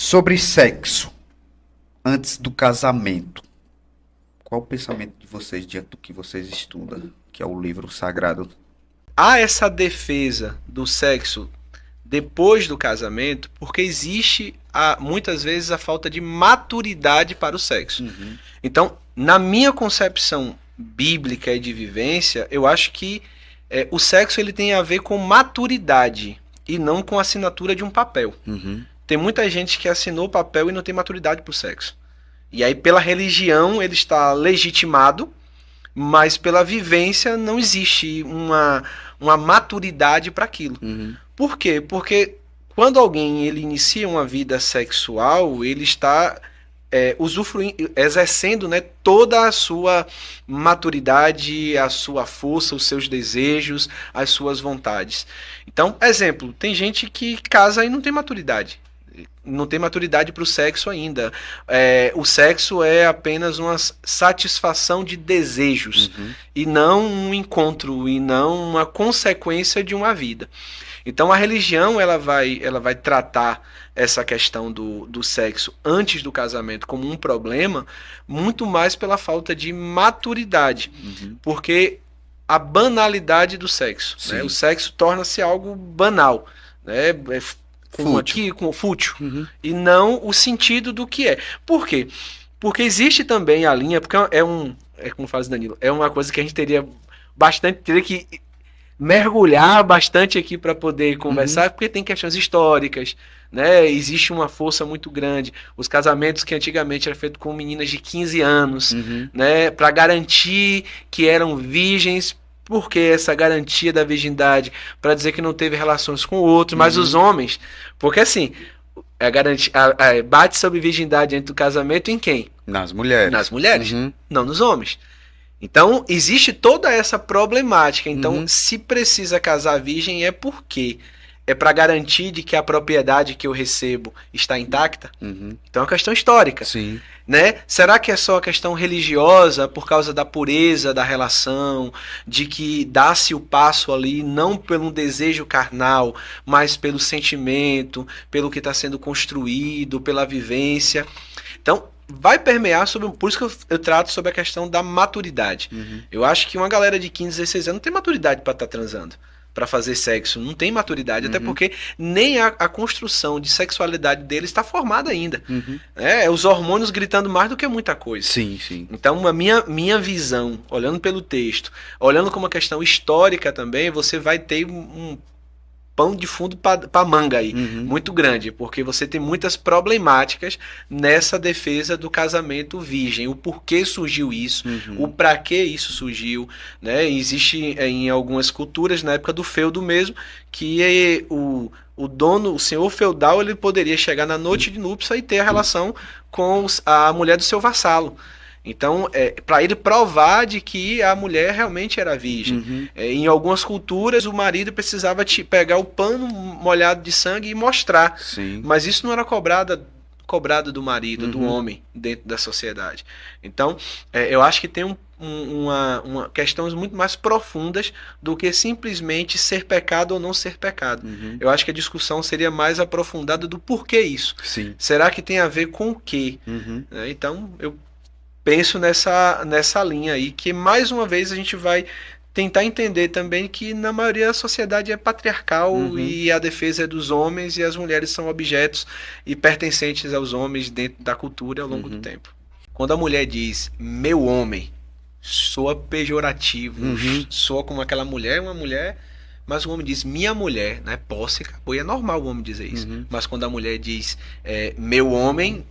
Sobre sexo, antes do casamento, qual o pensamento de vocês diante do que vocês estudam, que é o livro sagrado? Há essa defesa do sexo depois do casamento porque existe muitas vezes a falta de maturidade para o sexo. Então, na minha concepção bíblica e de vivência, eu acho que o sexo ele tem a ver com maturidade e não com a assinatura de um papel. Tem muita gente que assinou o papel e não tem maturidade para o sexo. E aí, pela religião, ele está legitimado, mas pela vivência não existe uma maturidade para aquilo. Por quê? Porque quando alguém ele inicia uma vida sexual, ele está usufruindo, exercendo, né, toda a sua maturidade, a sua força, os seus desejos, as suas vontades. Então, exemplo, tem gente que casa e não tem maturidade. Não tem maturidade para o sexo ainda. O sexo é apenas uma satisfação de desejos e não um encontro e não uma consequência de uma vida. Então a religião ela vai tratar essa questão do sexo antes do casamento como um problema muito mais pela falta de maturidade, porque a banalidade do sexo, né? O sexo torna-se algo banal, né? Com fútil e não o sentido do que é. Por quê? Porque existe também a linha, porque como fala Danilo, é uma coisa que a gente teria que mergulhar bastante aqui para poder conversar, porque tem questões históricas, né? Existe uma força muito grande. Os casamentos que antigamente eram feitos com meninas de 15 anos, né? Para garantir que eram virgens. Por que essa garantia da virgindade? Para dizer que não teve relações com o outro, mas os homens. Porque assim, bate sobre virgindade dentro do casamento em quem? Nas mulheres. Nas mulheres, não nos homens. Então, existe toda essa problemática. Então, se precisa casar virgem, é porque é para garantir de que a propriedade que eu recebo está intacta? Então, é uma questão histórica. Sim. Né? Será que é só a questão religiosa por causa da pureza da relação, de que dá-se o passo ali não pelo desejo carnal, mas pelo sentimento, pelo que está sendo construído, pela vivência? Então, vai permear sobre. Por isso que eu trato sobre a questão da maturidade. Eu acho que uma galera de 15, 16 anos não tem maturidade para estar transando, para fazer sexo, não tem maturidade, até porque nem a construção de sexualidade dele está formada ainda. Os hormônios gritando mais do que muita coisa. Sim, sim. Então, a minha visão, olhando pelo texto, olhando como uma questão histórica também, você vai ter um pão de fundo para manga aí, muito grande, porque você tem muitas problemáticas nessa defesa do casamento virgem, o porquê surgiu isso, o para que isso surgiu, né? Existe em algumas culturas, na época do feudo mesmo, que o dono, o senhor feudal, ele poderia chegar na noite de núpcia e ter a relação com a mulher do seu vassalo. Então, para ele provar de que a mulher realmente era virgem. Em algumas culturas, o marido precisava pegar o pano molhado de sangue e mostrar. Sim. Mas isso não era cobrado do marido, do homem, dentro da sociedade. Então, eu acho que tem uma questões muito mais profundas do que simplesmente ser pecado ou não ser pecado. Eu acho que a discussão seria mais aprofundada do porquê isso. Sim. Será que tem a ver com o quê? Então, eu penso nessa linha aí, que mais uma vez a gente vai tentar entender também que na maioria a sociedade é patriarcal e a defesa é dos homens e as mulheres são objetos e pertencentes aos homens dentro da cultura ao longo do tempo. Quando a mulher diz meu homem, soa pejorativo, soa como aquela mulher, uma mulher, mas o homem diz minha mulher, né? Posse, acabou, e é normal o homem dizer isso. Mas quando a mulher diz meu homem,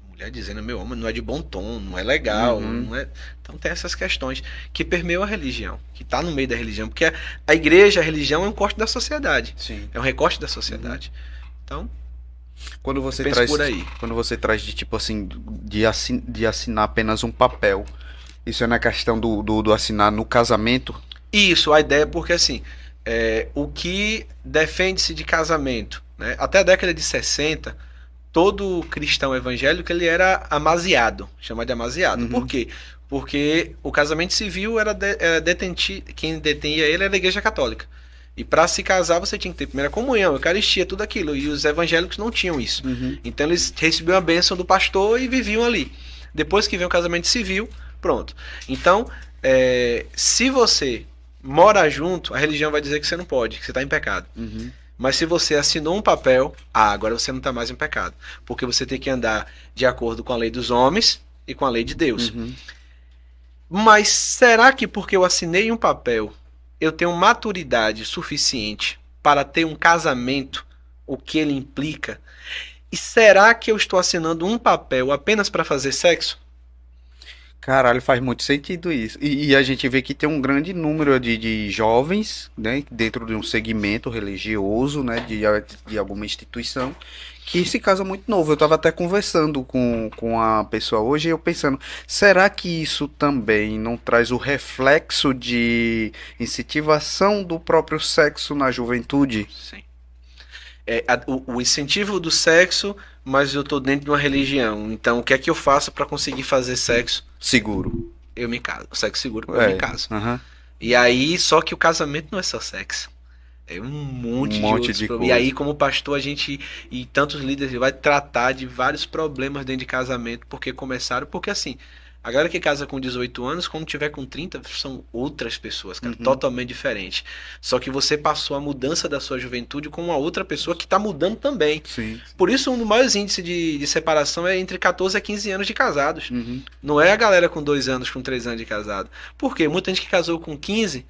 mulher dizendo meu homem não é de bom tom, não é legal, não é. Então tem essas questões que permeiam a religião, que está no meio da religião, porque a igreja, a religião é um corte da sociedade. Sim. É um recorte da sociedade. Então, quando você penso traz por aí. Quando você traz de tipo assim de assinar apenas um papel, isso é na questão do assinar no casamento? Isso, a ideia é porque assim, o que defende-se de casamento, né? Até a década de 60, todo cristão evangélico ele era amaziado, chamado de amaziado. Por quê? Porque o casamento civil era quem detinha ele era a Igreja Católica. E para se casar você tinha que ter primeira comunhão, eucaristia, tudo aquilo. E os evangélicos não tinham isso. Então eles recebiam a bênção do pastor e viviam ali. Depois que vem o casamento civil, pronto. Então, se você mora junto, a religião vai dizer que você não pode, que você está em pecado. Mas se você assinou um papel, agora você não está mais em pecado. Porque você tem que andar de acordo com a lei dos homens e com a lei de Deus. Mas será que porque eu assinei um papel, eu tenho maturidade suficiente para ter um casamento, o que ele implica? E será que eu estou assinando um papel apenas para fazer sexo? Caralho, faz muito sentido isso. E a gente vê que tem um grande número de jovens, né, dentro de um segmento religioso, né, de alguma instituição, que se casa muito novo. Eu estava até conversando com a pessoa hoje e eu pensando, será que isso também não traz o reflexo de incentivação do próprio sexo na juventude? Sim. O incentivo do sexo, mas eu estou dentro de uma religião. Então, o que é que eu faço para conseguir fazer sexo? Seguro. Eu me caso. Sexo seguro, eu me caso. Aham. E aí, só que o casamento não é só sexo. É um monte de outros de problemas. E aí, como pastor, a gente e tantos líderes vai tratar de vários problemas dentro de casamento, porque assim, a galera que casa com 18 anos, quando tiver com 30, são outras pessoas, cara, totalmente diferentes. Só que você passou a mudança da sua juventude com uma outra pessoa que está mudando também. Sim. Por isso, um dos maiores índices de separação é entre 14 a 15 anos de casados. Não é a galera com 2 anos, com 3 anos de casado. Por quê? Muita gente que casou com 15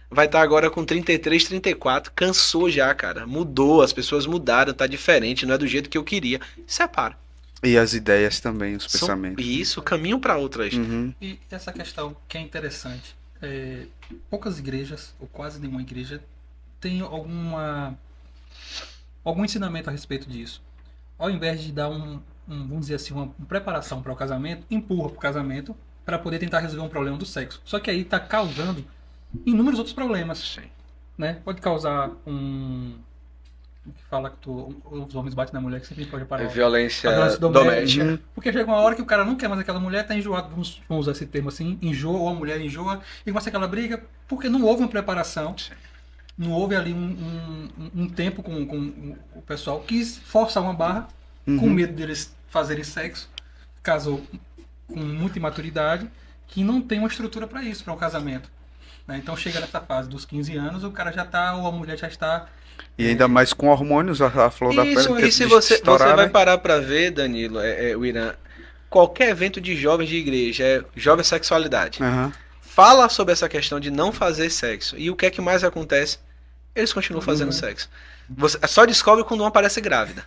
vai estar agora com 33, 34. Cansou já, cara. Mudou, as pessoas mudaram, tá diferente, não é do jeito que eu queria. Separa. E as ideias também, os pensamentos. Isso, caminham para outras. E essa questão que é interessante, poucas igrejas, ou quase nenhuma igreja, tem algum ensinamento a respeito disso. Ao invés de dar vamos dizer assim, uma preparação para o casamento, empurra para o casamento para poder tentar resolver um problema do sexo. Só que aí está causando inúmeros outros problemas. Sim. Né? Pode causar que fala que os homens batem na mulher, que sempre pode parar. Violência A violência doméstica. Porque chega uma hora que o cara não quer mais aquela mulher, tá enjoado, vamos usar esse termo assim, enjoa, ou a mulher enjoa, e começa aquela briga, porque não houve uma preparação, não houve ali um tempo com o pessoal, quis forçar uma barra, com medo deles fazerem sexo, casou com muita imaturidade, que não tem uma estrutura para isso, para um casamento. Né? Então chega nessa fase dos 15 anos, o cara já tá, ou a mulher já está. E ainda mais com hormônios, a flor da pele. E se você vai parar pra ver, Danilo, o Irã, qualquer evento de jovens de igreja, jovem sexualidade, fala sobre essa questão de não fazer sexo. E o que é que mais acontece? Eles continuam fazendo sexo. Você só descobre quando uma aparece grávida.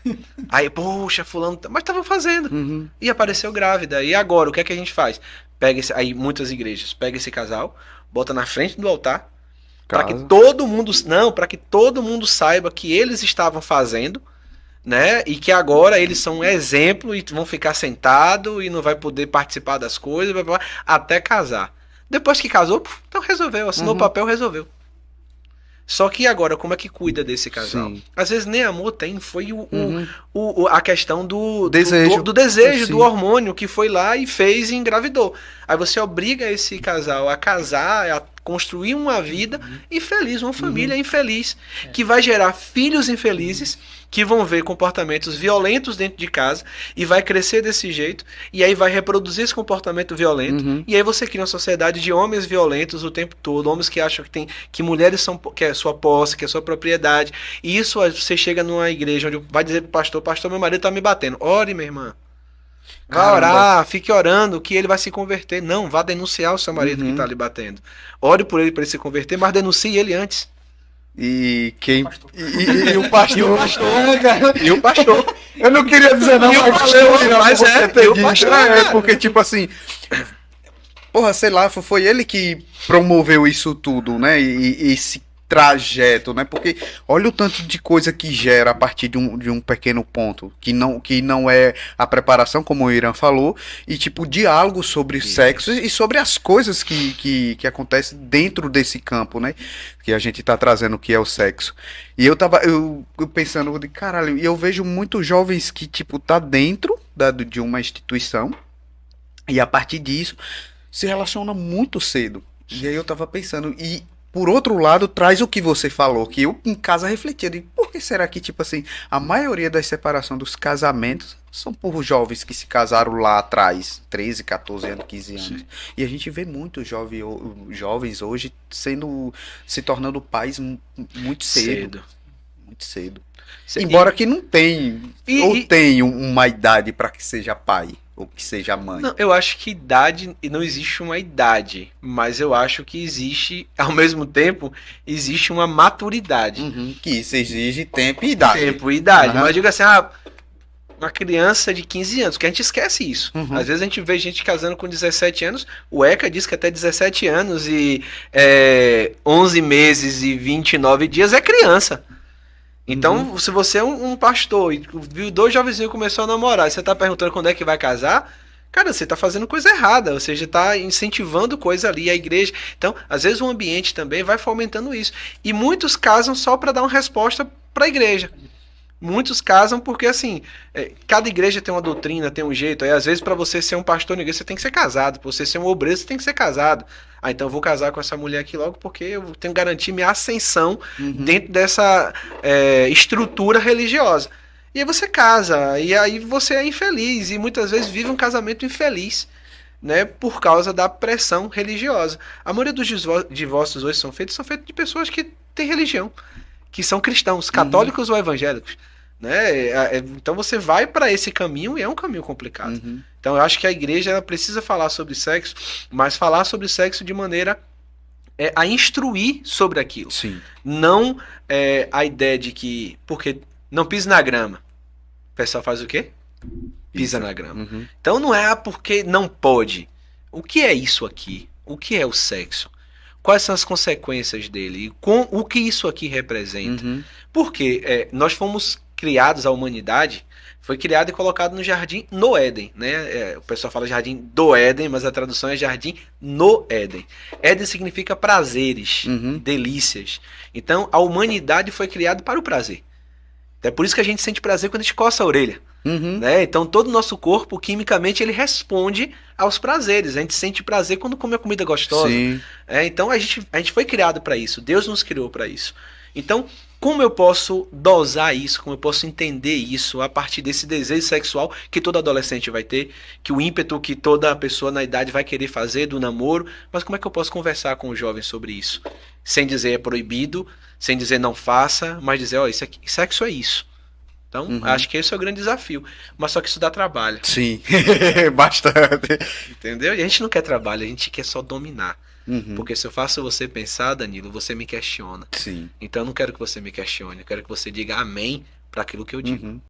Aí, poxa, fulano, mas tava fazendo. E apareceu grávida. E agora, o que é que a gente faz? Aí muitas igrejas pega esse casal, bota na frente do altar, para que todo mundo saiba que eles estavam fazendo, né? E que agora eles são um exemplo e vão ficar sentados e não vai poder participar das coisas, blá, blá, até casar. Depois que casou, então resolveu, assinou o papel, resolveu. Só que agora, como é que cuida desse casal? Sim. Às vezes nem amor tem, foi a questão do desejo, do hormônio que foi lá e fez e engravidou. Aí você obriga esse casal a casar, a construir uma vida infeliz, uma família infeliz, que vai gerar filhos infelizes, que vão ver comportamentos violentos dentro de casa e vai crescer desse jeito, e aí vai reproduzir esse comportamento violento, e aí você cria uma sociedade de homens violentos o tempo todo, homens que acham que mulheres que é sua posse, que é sua propriedade, e isso você chega numa igreja onde vai dizer pro pastor, meu marido tá me batendo, ore, minha irmã. Vá orar, fique orando que ele vai se converter. Não, vá denunciar o seu marido que está lhe batendo. Ore por ele para ele se converter, mas denuncie ele antes. E quem. O pastor. E o pastor. E o pastor. Eu não queria dizer não, mas o pastor. Porque, tipo assim. Porra, sei lá, foi ele que promoveu isso tudo, né? E esse trajeto, né? Porque olha o tanto de coisa que gera a partir de um pequeno ponto, que não é a preparação, como o Irã falou, e tipo, diálogo sobre sexo e sobre as coisas que acontecem dentro desse campo, né? Que a gente tá trazendo, que é o sexo. E eu pensando, caralho, e eu vejo muitos jovens que, tipo, tá dentro de uma instituição, e a partir disso se relaciona muito cedo. E aí eu tava pensando, por outro lado, traz o que você falou, que eu em casa refletia, de por que será que, tipo assim, a maioria das separações dos casamentos são por jovens que se casaram lá atrás, 13, 14 anos, 15 anos. Sim. E a gente vê muitos jovens hoje se tornando pais muito cedo. Muito cedo. Embora que não tem, ou tem uma idade para que seja pai, ou que seja mãe. Não, eu acho que idade, não existe uma idade, mas eu acho que existe, ao mesmo tempo, existe uma maturidade. Que isso exige tempo e idade. Tempo e idade. Uhum. Mas eu digo assim, uma criança de 15 anos, que a gente esquece isso. Às vezes a gente vê gente casando com 17 anos, o ECA diz que até 17 anos e 11 meses e 29 dias é criança. Então, se você é um pastor e viu 2 jovenzinhos começou a namorar, e você tá perguntando quando é que vai casar, cara, você tá fazendo coisa errada, ou seja, tá incentivando coisa ali, a igreja. Então, às vezes o ambiente também vai fomentando isso. E muitos casam só para dar uma resposta para a igreja. Muitos casam porque, assim, cada igreja tem uma doutrina, tem um jeito. Aí, às vezes, para você ser um pastor na igreja, você tem que ser casado. Para você ser um obreiro, você tem que ser casado. Então eu vou casar com essa mulher aqui logo porque eu tenho que garantir minha ascensão dentro dessa estrutura religiosa. E aí você casa, e aí você é infeliz. E muitas vezes vive um casamento infeliz, né, por causa da pressão religiosa. A maioria dos divórcios hoje são feitos de pessoas que têm religião, que são cristãos, católicos ou evangélicos. Né? Então você vai para esse caminho e é um caminho complicado. Então eu acho que a igreja ela precisa falar sobre sexo, mas falar sobre sexo de maneira a instruir sobre aquilo. Sim. Não a ideia de que, porque não pise na grama, o pessoal faz o quê? Pisa na grama. Então não é porque não pode. O que é isso aqui? O que é o sexo? Quais são as consequências dele? E com o que isso aqui representa? Porque nós fomos criados, a humanidade foi criada e colocada no jardim no Éden, né? O pessoal fala jardim do Éden, mas a tradução é jardim no Éden. Éden significa prazeres, delícias. Então a humanidade foi criada para o prazer. É por isso que a gente sente prazer quando a gente coça a orelha. Né? Então todo o nosso corpo, quimicamente, ele responde aos prazeres. A gente sente prazer quando come a comida gostosa. Então a gente foi criado para isso. Deus nos criou para isso. Então, como eu posso dosar isso? Como eu posso entender isso a partir desse desejo sexual que todo adolescente vai ter, que o ímpeto que toda pessoa na idade vai querer fazer do namoro, mas como é que eu posso conversar com o jovem sobre isso? Sem dizer é proibido, sem dizer não faça, mas dizer, ó, sexo é isso. Então, acho que esse é o grande desafio. Mas só que isso dá trabalho. Sim, bastante. Entendeu? E a gente não quer trabalho, a gente quer só dominar. Porque se eu faço você pensar, Danilo, você me questiona. Sim. Então eu não quero que você me questione, eu quero que você diga amém para aquilo que eu digo.